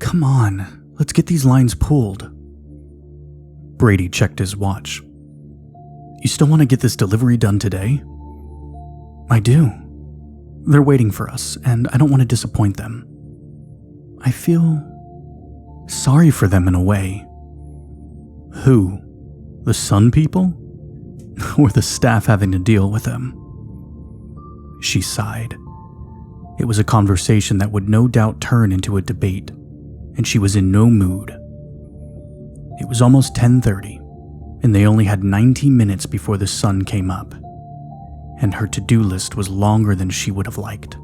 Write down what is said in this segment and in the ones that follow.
Come on, let's get these lines pulled. Brady checked his watch. You still want to get this delivery done today? I do. They're waiting for us, and I don't want to disappoint them. I feel sorry for them in a way. Who? The Sunpeople? Or the staff having to deal with them? She sighed. It was a conversation that would no doubt turn into a debate, and she was in no mood. It was almost 10:30, and they only had 90 minutes before the sun came up, and her to-do list was longer than she would have liked.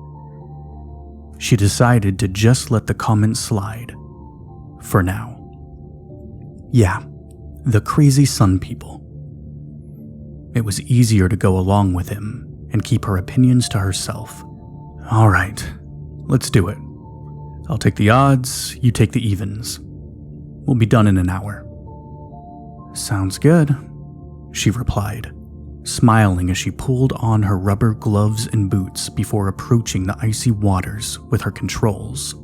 She decided to just let the comment slide, for now. Yeah, the crazy Sunpeople. It was easier to go along with him and keep her opinions to herself. All right, let's do it. I'll take the odds, you take the evens. We'll be done in an hour. Sounds good, she replied, smiling as she pulled on her rubber gloves and boots before approaching the icy waters with her controls.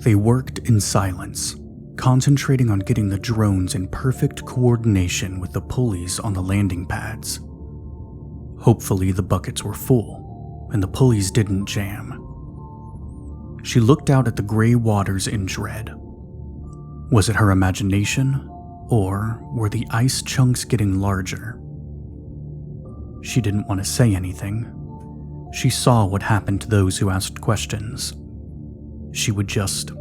They worked in silence, concentrating on getting the drones in perfect coordination with the pulleys on the landing pads. Hopefully the buckets were full, and the pulleys didn't jam. She looked out at the gray waters in dread. Was it her imagination, or were the ice chunks getting larger? She didn't want to say anything. She saw what happened to those who asked questions. She would just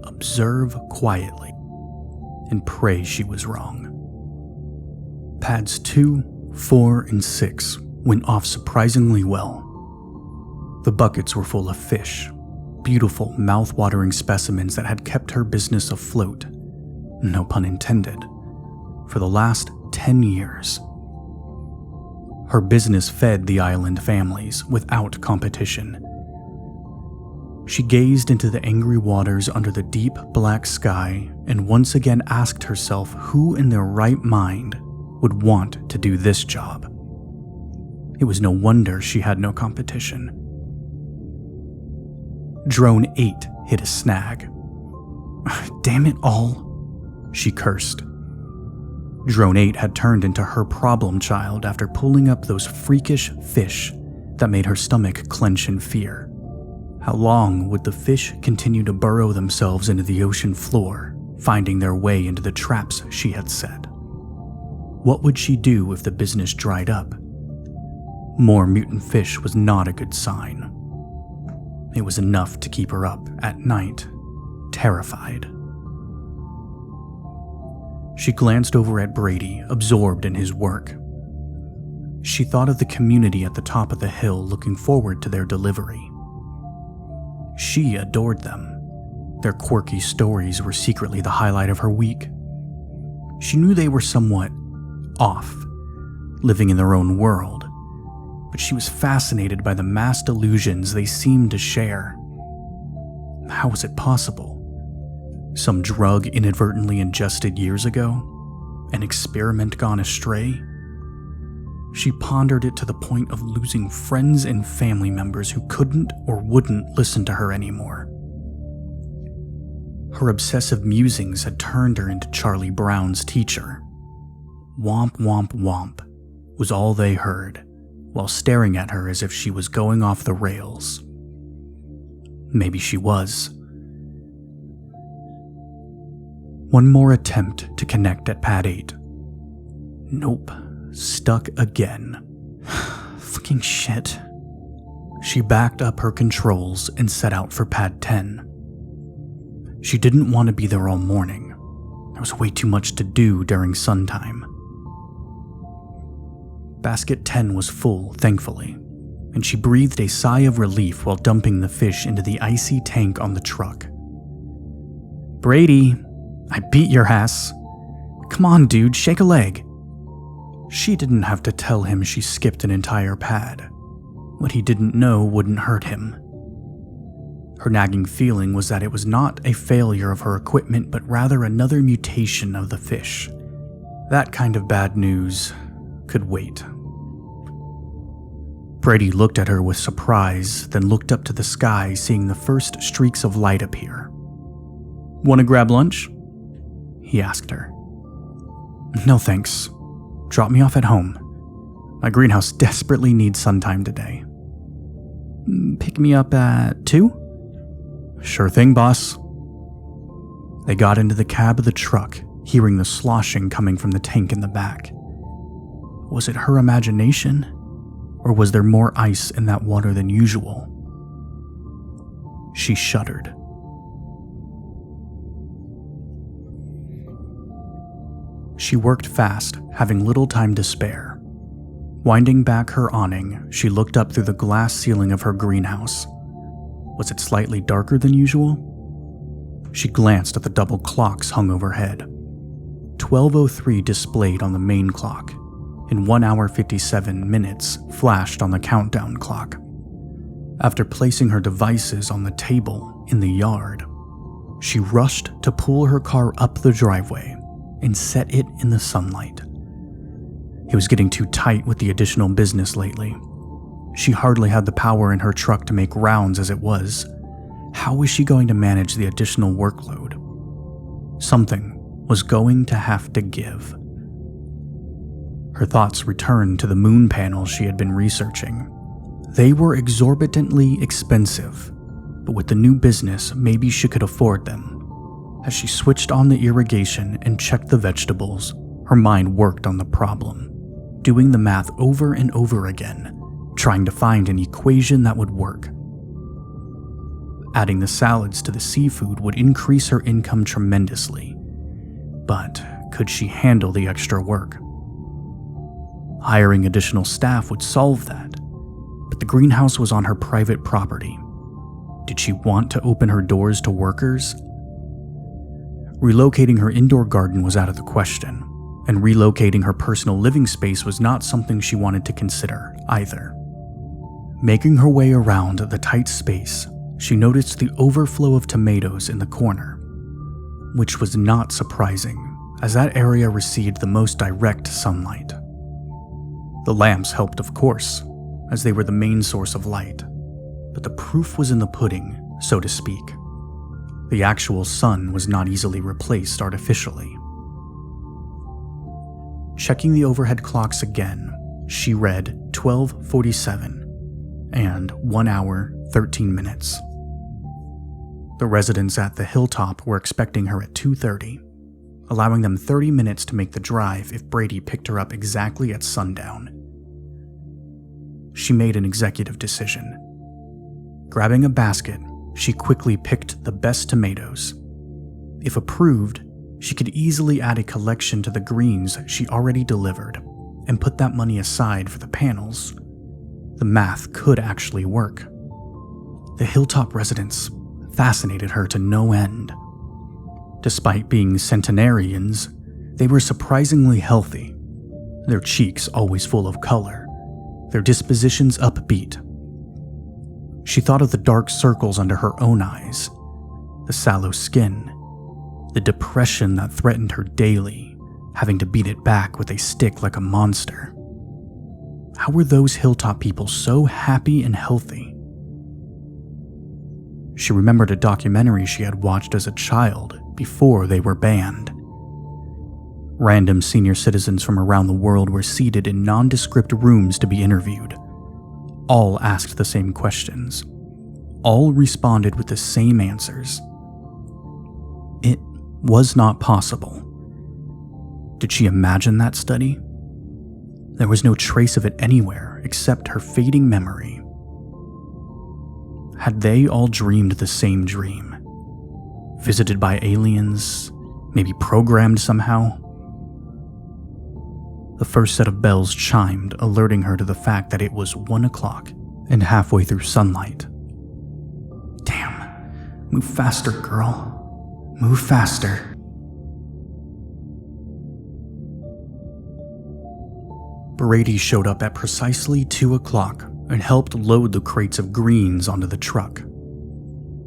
observe quietly and pray she was wrong. Pads 2, 4, and 6 went off surprisingly well. The buckets were full of fish, beautiful, mouth-watering specimens that had kept her business afloat, no pun intended, for the last 10 years. Her business fed the island families without competition. She gazed into the angry waters under the deep black sky and once again asked herself who in their right mind would want to do this job. It was no wonder she had no competition. Drone 8 hit a snag. Damn it all, she cursed. Drone 8 had turned into her problem child after pulling up those freakish fish that made her stomach clench in fear. How long would the fish continue to burrow themselves into the ocean floor, finding their way into the traps she had set? What would she do if the business dried up? More mutant fish was not a good sign. It was enough to keep her up at night, terrified. She glanced over at Brady, absorbed in his work. She thought of the community at the top of the hill looking forward to their delivery. She adored them. Their quirky stories were secretly the highlight of her week. She knew they were somewhat off, living in their own world, but she was fascinated by the mass delusions they seemed to share. How was it possible? Some drug inadvertently ingested years ago? An experiment gone astray? She pondered it to the point of losing friends and family members who couldn't or wouldn't listen to her anymore. Her obsessive musings had turned her into Charlie Brown's teacher. Womp womp womp was all they heard, while staring at her as if she was going off the rails. Maybe she was. One more attempt to connect at pad 8. Nope, stuck again. Fucking shit. She backed up her controls and set out for pad 10. She didn't want to be there all morning. There was way too much to do during sun time. Basket 10 was full, thankfully, and she breathed a sigh of relief while dumping the fish into the icy tank on the truck. Brady, I beat your ass. Come on, dude, shake a leg. She didn't have to tell him she skipped an entire pad. What he didn't know wouldn't hurt him. Her nagging feeling was that it was not a failure of her equipment, but rather another mutation of the fish. That kind of bad news could wait. Brady looked at her with surprise, then looked up to the sky, seeing the first streaks of light appear. Want to grab lunch? He asked her. No thanks. Drop me off at home. My greenhouse desperately needs sun time today. Pick me up at 2? Sure thing, boss. They got into the cab of the truck, hearing the sloshing coming from the tank in the back. Was it her imagination? Or was there more ice in that water than usual? She shuddered. She worked fast, having little time to spare. Winding back her awning, she looked up through the glass ceiling of her greenhouse. Was it slightly darker than usual? She glanced at the double clocks hung overhead. 12:03 displayed on the main clock, and 1 hour 57 minutes flashed on the countdown clock. After placing her devices on the table in the yard, she rushed to pull her car up the driveway and set it in the sunlight. It was getting too tight with the additional business lately. She hardly had the power in her truck to make rounds as it was. How was she going to manage the additional workload? Something was going to have to give. Her thoughts returned to the moon panels she had been researching. They were exorbitantly expensive, but with the new business, maybe she could afford them. As she switched on the irrigation and checked the vegetables, her mind worked on the problem, doing the math over and over again, trying to find an equation that would work. Adding the salads to the seafood would increase her income tremendously, but could she handle the extra work? Hiring additional staff would solve that, but the greenhouse was on her private property. Did she want to open her doors to workers? Relocating her indoor garden was out of the question, and relocating her personal living space was not something she wanted to consider either. Making her way around the tight space, she noticed the overflow of tomatoes in the corner, which was not surprising, as that area received the most direct sunlight. The lamps helped, of course, as they were the main source of light, but the proof was in the pudding, so to speak. The actual sun was not easily replaced artificially. Checking the overhead clocks again, she read 12:47 and 1 hour 13 minutes. The residents at the hilltop were expecting her at 2:30, allowing them 30 minutes to make the drive if Brady picked her up exactly at sundown. She made an executive decision. Grabbing a basket, she quickly picked the best tomatoes. If approved, she could easily add a collection to the greens she already delivered and put that money aside for the panels. The math could actually work. The hilltop residents fascinated her to no end. Despite being centenarians, they were surprisingly healthy, their cheeks always full of color, their dispositions upbeat. She thought of the dark circles under her own eyes, the sallow skin, the depression that threatened her daily, having to beat it back with a stick like a monster. How were those hilltop people so happy and healthy? She remembered a documentary she had watched as a child before they were banned. Random senior citizens from around the world were seated in nondescript rooms to be interviewed. All asked the same questions. All responded with the same answers. It was not possible. Did she imagine that study? There was no trace of it anywhere except her fading memory. Had they all dreamed the same dream? Visited by aliens? Maybe programmed somehow? The first set of bells chimed, alerting her to the fact that it was 1 o'clock and halfway through sunlight. Damn, move faster, girl. Move faster. Brady showed up at precisely 2 o'clock and helped load the crates of greens onto the truck.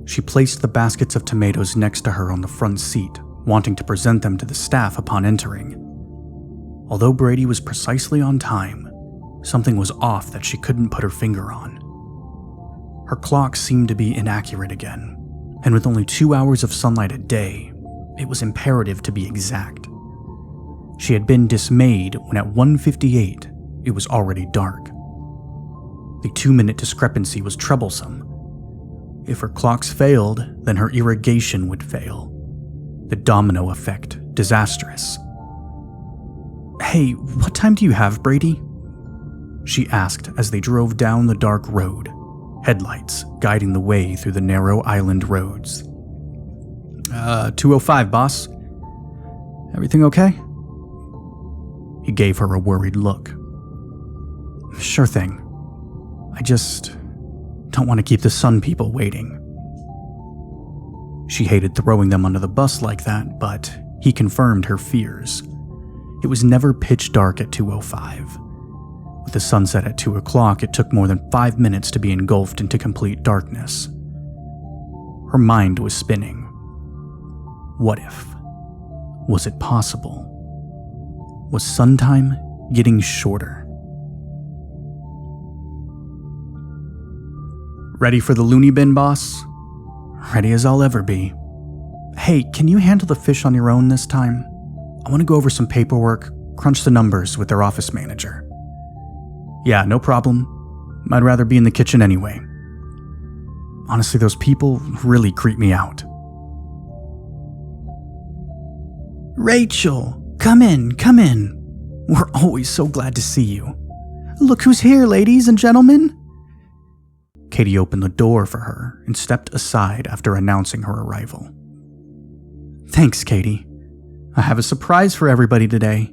She placed the baskets of tomatoes next to her on the front seat, wanting to present them to the staff upon entering. Although Brady was precisely on time, something was off that she couldn't put her finger on. Her clock seemed to be inaccurate again, and with only 2 hours of sunlight a day, It was imperative to be exact. She had been dismayed when at 1:58 it was already dark. The 2-minute discrepancy was troublesome. If her clocks failed, then her irrigation would fail. The domino effect, disastrous. "Hey, what time do you have, Brady?" she asked as they drove down the dark road, headlights guiding the way through the narrow island roads. 2:05, boss. Everything okay?" He gave her a worried look. "Sure thing. I just don't want to keep the Sunpeople waiting." She hated throwing them under the bus like that, but he confirmed her fears. It was never pitch dark at 2:05. With the sunset at 2 o'clock, it took more than 5 minutes to be engulfed into complete darkness. Her mind was spinning. What if? Was it possible? Was sun time getting shorter? "Ready for the loony bin, boss?" "Ready as I'll ever be." "Hey, can you handle the fish on your own this time? I want to go over some paperwork, crunch the numbers with their office manager." "Yeah, no problem. I'd rather be in the kitchen anyway. Honestly, those people really creep me out." "Rachel, come in, come in. We're always so glad to see you. Look who's here, ladies and gentlemen." Katie opened the door for her and stepped aside after announcing her arrival. "Thanks, Katie. I have a surprise for everybody today.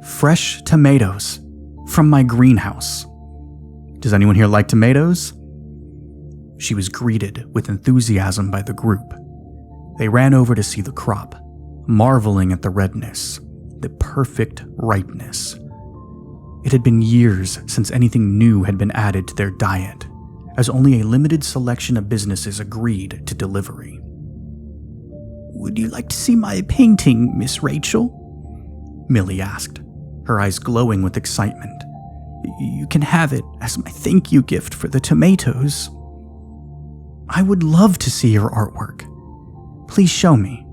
Fresh tomatoes from my greenhouse. Does anyone here like tomatoes?" She was greeted with enthusiasm by the group. They ran over to see the crop, marveling at the redness, the perfect ripeness. It had been years since anything new had been added to their diet, as only a limited selection of businesses agreed to delivery. "Would you like to see my painting, Miss Rachel?" Millie asked, her eyes glowing with excitement. "You can have it as my thank you gift for the tomatoes." "I would love to see your artwork. Please show me."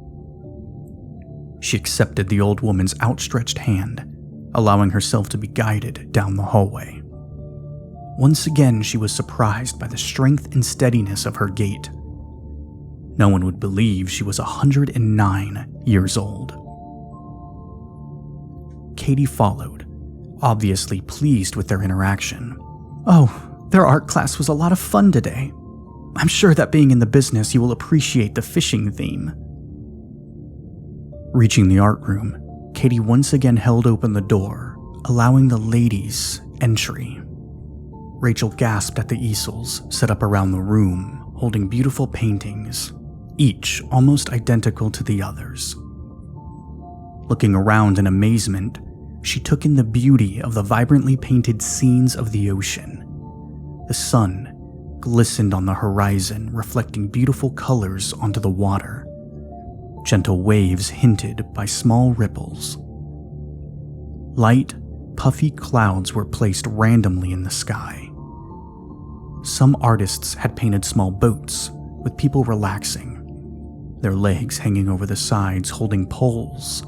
She accepted the old woman's outstretched hand, allowing herself to be guided down the hallway. Once again, she was surprised by the strength and steadiness of her gait. No one would believe she was 109 years old. Katie followed, obviously pleased with their interaction. "Oh, their art class was a lot of fun today. I'm sure that being in the business, you will appreciate the fishing theme." Reaching the art room, Katie once again held open the door, allowing the ladies entry. Rachel gasped at the easels set up around the room, holding beautiful paintings, each almost identical to the others. Looking around in amazement, she took in the beauty of the vibrantly painted scenes of the ocean. The sun glistened on the horizon, reflecting beautiful colors onto the water. Gentle waves hinted by small ripples. Light, puffy clouds were placed randomly in the sky. Some artists had painted small boats with people relaxing, their legs hanging over the sides holding poles.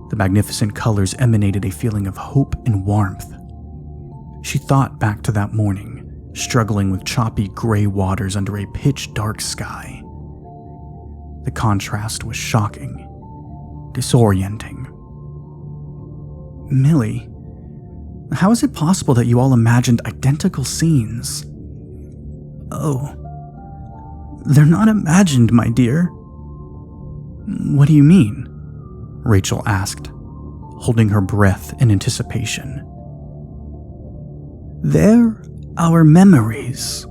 The magnificent colors emanated a feeling of hope and warmth. She thought back to that morning, struggling with choppy gray waters under a pitch-dark sky. The contrast was shocking, disorienting. "Millie, how is it possible that you all imagined identical scenes?" "Oh, they're not imagined, my dear." "What do you mean?" Rachel asked, holding her breath in anticipation. "They're our memories."